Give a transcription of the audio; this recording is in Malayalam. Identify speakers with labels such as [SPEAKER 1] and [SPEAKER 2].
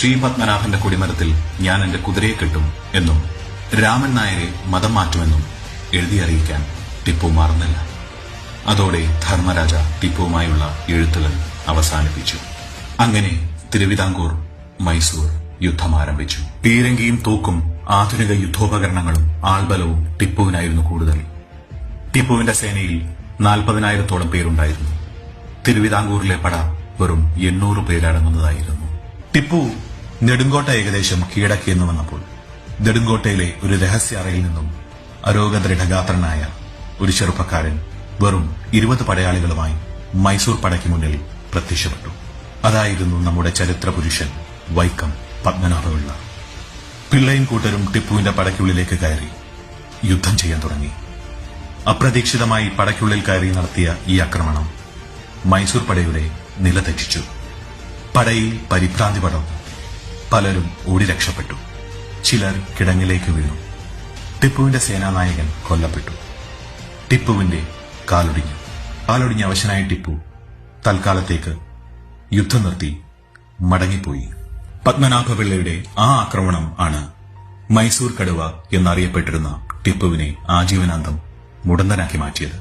[SPEAKER 1] ശ്രീപത്മനാഭന്റെ കൊടിമരത്തിൽ ഞാൻ എന്റെ കുതിരയെ കെട്ടും എന്നും രാമൻ നായരെ മതം മാറ്റുമെന്നും എഴുതി അറിയിക്കാൻ ടിപ്പു മറന്നില്ല. അതോടെ ധർമ്മരാജ ടിപ്പുവുമായുള്ള എഴുത്തുകൾ അവസാനിപ്പിച്ചു. അങ്ങനെ തിരുവിതാംകൂർ മൈസൂർ യുദ്ധം ആരംഭിച്ചു. പീരങ്കിയും തൂക്കും ആധുനിക യുദ്ധോപകരണങ്ങളും ആൾബലവും ടിപ്പുവിനായിരുന്നു കൂടുതൽ. ടിപ്പുവിന്റെ സേനയിൽ 40,000-ഓളം പേരുണ്ടായിരുന്നു. തിരുവിതാംകൂറിലെ പട വെറും 800 പേരടങ്ങുന്നതായിരുന്നു. ടിപ്പു നെടുങ്കോട്ട ഏകദേശം കീഴടക്കിയെന്ന് വന്നപ്പോൾ നെടുങ്കോട്ടയിലെ ഒരു രഹസ്യ അറയിൽ നിന്നും അരോഗദൃഢഗാത്രനായ ഒരു ചെറുപ്പക്കാരൻ വെറും 20 പടയാളികളുമായി മൈസൂർ പടയ്ക്ക് മുന്നിൽ പ്രത്യക്ഷപ്പെട്ടു. അതായിരുന്നു നമ്മുടെ ചരിത്ര പുരുഷൻ വൈക്കം പത്മനാഭപിള്ള. പിള്ളയും കൂട്ടരും ടിപ്പുവിന്റെ പടയ്ക്കുള്ളിലേക്ക് കയറി യുദ്ധം ചെയ്യാൻ തുടങ്ങി. അപ്രതീക്ഷിതമായി പടയ്ക്കുള്ളിൽ കയറി നടത്തിയ ഈ ആക്രമണം മൈസൂർ പടയുടെ നില തെറ്റിച്ചു. പടയിൽ പരിഭ്രാന്തി പടർന്നു. പലരും ഓടി രക്ഷപ്പെട്ടു. ചിലർ കിടങ്ങിലേക്ക് വീണു. ടിപ്പുവിന്റെ സേനാനായകൻ കൊല്ലപ്പെട്ടു. ടിപ്പുവിന്റെ കാലൊടിഞ്ഞ അവശനായ ടിപ്പു തൽക്കാലത്തേക്ക് യുദ്ധം നിർത്തി മടങ്ങിപ്പോയി. പത്മനാഭപിള്ളയുടെ ആ ആക്രമണം ആണ് മൈസൂർ കടുവ എന്നറിയപ്പെട്ടിരുന്ന ടിപ്പുവിനെ ആജീവനാന്തം മുടന്തനാക്കി മാറ്റിയത്.